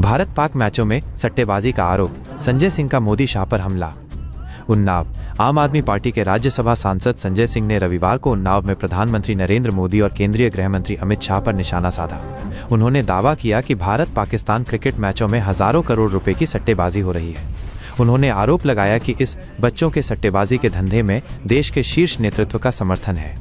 भारत पाक मैचों में सट्टेबाजी का आरोप, संजय सिंह का मोदी शाह पर हमला। उन्नाव। आम आदमी पार्टी के राज्यसभा सांसद संजय सिंह ने रविवार को उन्नाव में प्रधानमंत्री नरेंद्र मोदी और केंद्रीय गृह मंत्री अमित शाह पर निशाना साधा। उन्होंने दावा किया कि भारत पाकिस्तान क्रिकेट मैचों में हजारों करोड़ रुपए की सट्टेबाजी हो रही है। उन्होंने आरोप लगाया कि इस बच्चों के सट्टेबाजी के धंधे में देश के शीर्ष नेतृत्व का समर्थन है।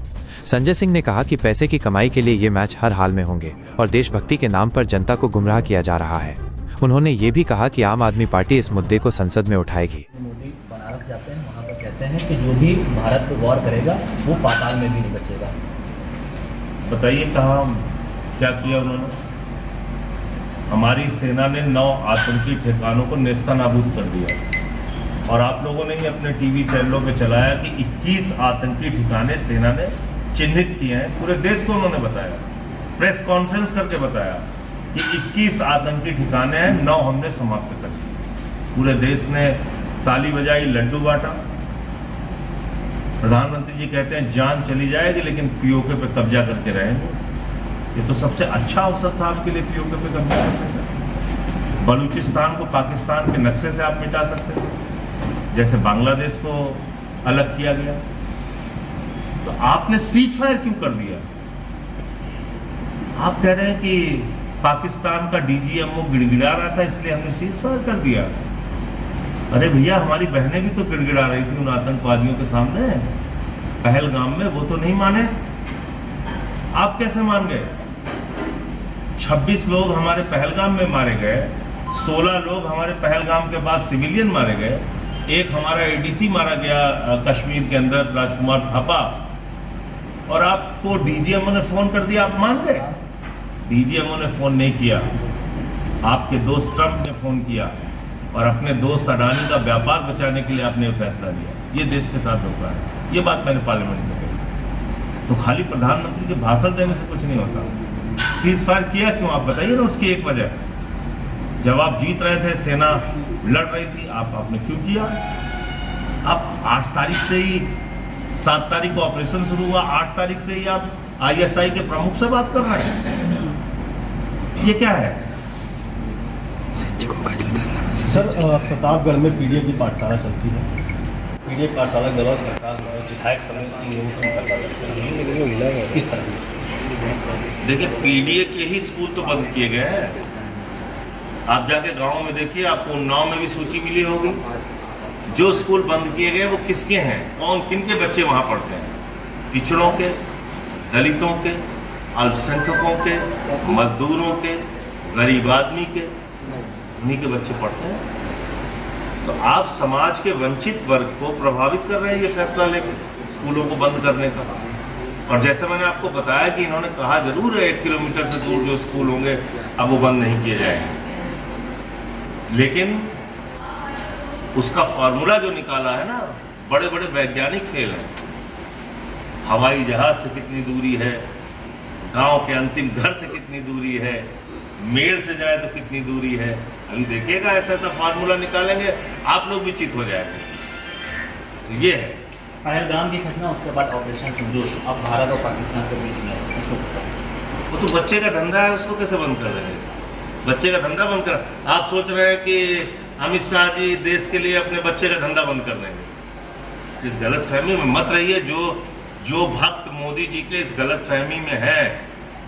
संजय सिंह ने कहा कि पैसे की कमाई के लिए ये मैच हर हाल में होंगे और देशभक्ति के नाम पर जनता को गुमराह किया जा रहा है। उन्होंने ये भी कहा कि आम आदमी पार्टी इस मुद्दे को संसद में उठाएगी। मोदी बनारस जाते हैं, वहाँ पर कहते हैं कि जो भी भारत पर वॉर करेगा वो पाताल में भी नहीं बचेगा। बताइए कहाँ क्या किया उन्होंने? हमारी सेना ने 9 आतंकी ठिकानों को नेस्तनाबूद कर दिया और आप लोगों ने ही अपने टीवी चैनलों पे चलाया कि 21 आतंकी ठिकाने सेना ने चिन्हित किए हैं। पूरे देश को उन्होंने बताया, प्रेस कॉन्फ्रेंस करके बताया कि 21 आतंकी ठिकाने हैं, 9 हमने समाप्त कर दिए। पूरे देश ने ताली बजाई, लड्डू बांटा। प्रधानमंत्री जी कहते हैं जान चली जाएगी लेकिन पीओके पे कब्जा करके रहेंगे। ये तो सबसे अच्छा अवसर था आपके लिए पीओके पे कब्जा करने का। बलूचिस्तान को पाकिस्तान के नक्शे से आप मिटा सकते थे, जैसे बांग्लादेश को अलग किया गया। तो आपने सीज फायर क्यों कर दिया? आप कह रहे हैं कि पाकिस्तान का डीजीएमओ गिड़गिड़ा रहा था इसलिए हमने सीज फायर कर दिया। अरे भैया, हमारी बहनें भी तो गिड़गिड़ा रही थी उन आतंकवादियों के सामने पहलगाम में, वो तो नहीं माने। आप कैसे मान गए? 26 लोग हमारे पहलगाम में मारे गए, 16 लोग हमारे पहलगाम के बाद सिविलियन मारे गए, एक हमारा एडीसी मारा गया कश्मीर के अंदर, राजकुमार थापा, और आपको डीजीएमओ ने फोन कर दिया, आप मान गए? डीजीएमओ ने फोन नहीं किया, आपके दोस्त ट्रंप ने फोन किया और अपने दोस्त अडानी का व्यापार बचाने के लिए आपने फैसला लिया। ये देश के साथ धोखा है। ये बात मैंने पार्लियामेंट में कही। तो खाली प्रधानमंत्री के भाषण देने से कुछ नहीं होता। सीज फायर किया क्यों? आप बताइए ना उसकी एक वजह। जब आप जीत रहे थे, सेना लड़ रही थी, आपने क्यों किया? आप 8 तारीख से ही, 7 तारीख को ऑपरेशन शुरू हुआ, 8 तारीख से ही आप आईएसआई के प्रमुख से बात कर रहे हैं। ये क्या है? सर, प्रतापगढ़ में पीडीए की पाठशाला चलती है। पीडीए पाठशाला गलत सरकार विधायक समिति इन लोगों को निकलता, किस तरह? देखिए, पीडीए के ही स्कूल तो बंद किए गए हैं। आप जाके गांव में देखिए, आपको उन्नाव में भी सूची मिली होगी। जो स्कूल बंद किए गए वो किसके हैं, कौन किनके बच्चे वहां पढ़ते हैं? पिछड़ों के, दलितों के, अल्पसंख्यकों के, मजदूरों के, गरीब आदमी के, उन्हीं के बच्चे पढ़ते हैं। तो आप समाज के वंचित वर्ग को प्रभावित कर रहे हैं ये फैसला लेकर स्कूलों को बंद करने का। और जैसे मैंने आपको बताया कि इन्होंने कहा जरूर है 1 किलोमीटर से दूर जो स्कूल होंगे अब वो बंद नहीं किए जाएंगे, लेकिन उसका फॉर्मूला जो निकाला है ना, बड़े बड़े वैज्ञानिक फेल हैं। हवाई जहाज से कितनी दूरी है, गांव के अंतिम घर से कितनी दूरी है, मेल से जाए तो कितनी दूरी है। अभी देखिएगा, ऐसा ऐसा फार्मूला निकालेंगे, आप लोग भी चित हो जाएंगे। तो ये है पहलगाम की घटना, उसके बाद ऑपरेशन सिंदूर, अब भारत और पाकिस्तान के बीच में। वो तो बच्चे का धंधा है, उसको कैसे बंद कर देंगे? बच्चे का धंधा बंद कर, आप सोच रहे हैं कि अमित शाह जी देश के लिए अपने बच्चे का धंधा बंद कर देंगे? इस गलत फहमी में मत रहिए। जो भक्त मोदी जी के इस गलत फहमी में है,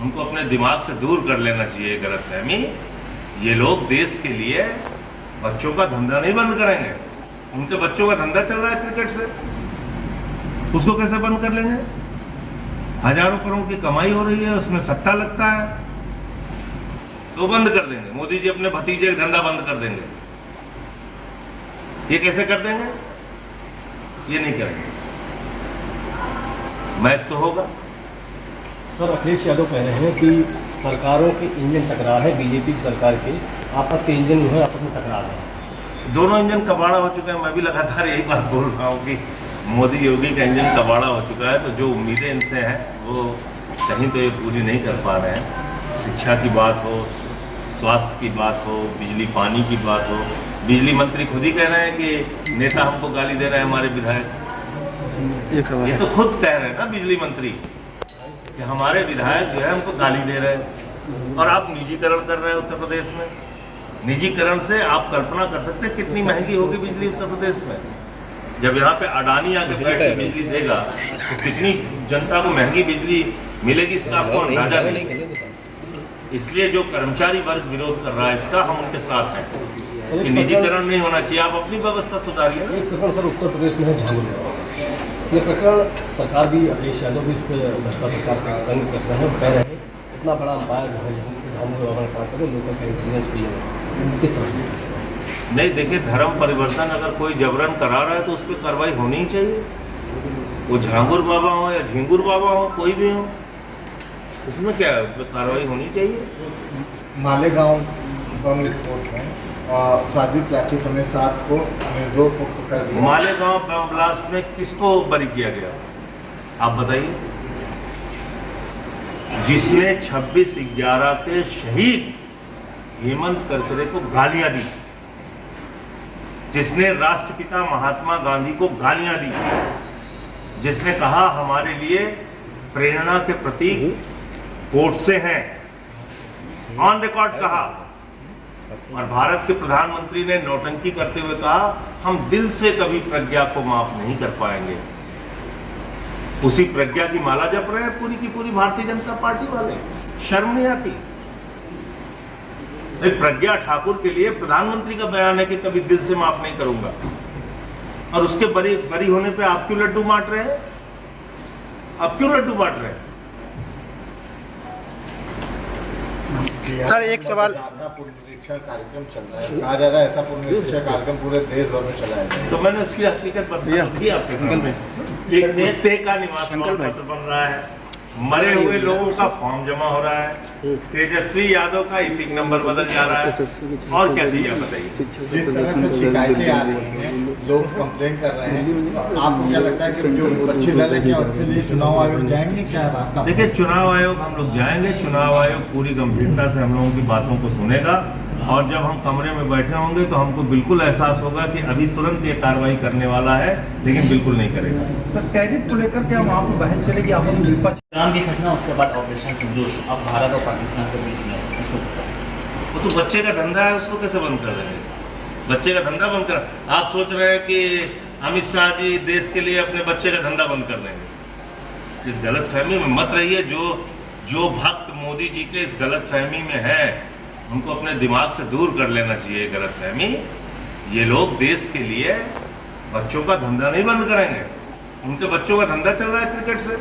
उनको अपने दिमाग से दूर कर लेना चाहिए गलत फहमी। ये लोग देश के लिए बच्चों का धंधा नहीं बंद करेंगे। उनके बच्चों का धंधा चल रहा है क्रिकेट से, उसको कैसे बंद कर लेंगे? हजारों करोड़ की कमाई हो रही है, उसमें सट्टा लगता है, तो बंद कर देंगे। मोदी जी अपने भतीजे का धंधा बंद कर देंगे। ये कैसे कर देंगे? ये नहीं करेंगे। मैच तो होगा। सर, अखिलेश यादव कह रहे हैं कि सरकारों के इंजन टकरार है, बीजेपी की सरकार के आपस के इंजन जो है आपस में टकरा रहे हैं। दोनों इंजन कबाड़ा हो चुके हैं। मैं भी लगातार यही बात बोल रहा हूँ कि मोदी योगी का इंजन कबाड़ा हो चुका है। तो जो उम्मीदें इनसे हैं वो कहीं तो ये पूरी नहीं कर पा रहे हैं। शिक्षा की बात हो, स्वास्थ्य की बात हो, बिजली पानी की बात हो। बिजली मंत्री खुद ही कह रहे हैं कि नेता हमको गाली दे रहे हैं, हमारे विधायक। ये तो खुद कह रहे हैं ना बिजली मंत्री कि हमारे विधायक जो है हमको गाली दे रहे हैं, और आप निजीकरण कर रहे हैं उत्तर प्रदेश में। निजीकरण से आप कल्पना कर सकते हैं कितनी महंगी होगी बिजली उत्तर प्रदेश में। जब यहाँ पे अडानी आके बैठ के बिजली देगा तो कितनी जनता को महंगी बिजली मिलेगी, इसका आपको अंदाजा नहीं। इसलिए जो कर्मचारी वर्ग विरोध कर रहा है इसका हम उनके साथ हैं कि निजीकरण नहीं होना चाहिए, आप अपनी व्यवस्था सुधारिए। एक प्रकरण सर उत्तर प्रदेश में है झांगुर बाबा। ये प्रकरण सरकार भी, अखिलेश यादव भी उस पर भाजपा सरकार का रंग कस रहे हैं और कह रहे हैं इतना बड़ा अंपायर जो है झांगुर बाबा ने काम करे, लोकल का इंश्योरेंस भी है, किस तरह से? नहीं देखिए, धर्म परिवर्तन अगर कोई जबरन करा रहा है तो उस पर कार्रवाई होनी ही चाहिए। वो झांगुर बाबा हो या झिंगुर बाबा हो, कोई भी हो, उसमें क्या है, उस पर कार्रवाई होनी चाहिए। मालेगांव बम विस्फोट में साध्वी प्राची समेत 7 को निर्दोष मुक्त कर दिया। मालेगांव बम ब्लास्ट में किसको बरी किया गया, आप बताइए? जिसने 26/11 के शहीद हेमंत करकरे को गालियां दी, जिसने राष्ट्रपिता महात्मा गांधी को गालियां दी, जिसने कहा हमारे लिए प्रेरणा के प्रतीक गोडसे हैं, ऑन रिकॉर्ड कहा, और भारत के प्रधानमंत्री ने नौटंकी करते हुए कहा हम दिल से कभी प्रज्ञा को माफ नहीं कर पाएंगे। उसी प्रज्ञा की माला जप रहे हैं पूरी की पूरी भारतीय जनता पार्टी वाले, शर्म नहीं आती? प्रज्ञा ठाकुर के लिए प्रधानमंत्री का बयान है कि कभी दिल से माफ नहीं करूंगा, और उसके बरी होने पे आप क्यों लड्डू बांट रहे हैं? आप क्यों लड्डू बांट रहे हैं? सर एक सवाल, पुनरीक्षण कार्यक्रम चल रहा है, कहा जा रहा है ऐसा पुनरीक्षण कार्यक्रम पूरे देश भर में चलाया जाए। तो मैंने उसकी हकीकत बता दी आपके सामने। एक कुत्ते का निवास पत्र बन रहा है, मरे हुए लोगों का फॉर्म जमा हो रहा है, तेजस्वी यादव का ईपिक नंबर बदल जा रहा है, और क्या चाहिए आप बताइए? जिस तरह से शिकायतें आ रही हैं, लोग कंप्लेन कर रहे हैं, तो आपको क्या लगता है कि जो विपक्षी दल है क्या उसके लिए चुनाव आयोग जाएंगे, क्या रास्ता? देखिए, चुनाव आयोग हम लोग जाएंगे, चुनाव आयोग पूरी गंभीरता से हम लोगों की बातों को सुनेगा, और जब हम कमरे में बैठे होंगे तो हमको बिल्कुल एहसास होगा कि अभी तुरंत ये कार्रवाई करने वाला है, लेकिन बिल्कुल नहीं करेगा। सर टैरिफ को लेकर क्या वहाँ पर बहस चलेगी? आप विपक्ष राम की घटना, उसके बाद ऑपरेशन सिंदूर, अब भारत और पाकिस्तान के बीच में वो तो बच्चे का धंधा है, उसको कैसे बंद कर देंगे? बच्चे का धंधा बंद कर, आप सोच रहे हैं कि अमित शाह जी देश के लिए अपने बच्चे का धंधा बंद कर देंगे? इस गलत फहमी में मत रहिए। जो भक्त मोदी जी के इस गलत फहमी में है उनको अपने दिमाग से दूर कर लेना चाहिए गलत फहमी। ये लोग देश के लिए बच्चों का धंधा नहीं बंद करेंगे। उनके बच्चों का धंधा चल रहा है क्रिकेट से,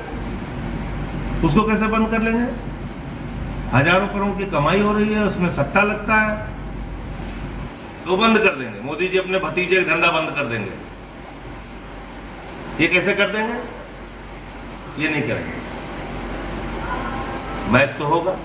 उसको कैसे बंद कर लेंगे? हजारों करोड़ की कमाई हो रही है, उसमें सट्टा लगता है, तो बंद कर देंगे। मोदी जी अपने भतीजे का धंधा बंद कर देंगे। ये कैसे कर देंगे? ये नहीं करेंगे। मैच तो होगा।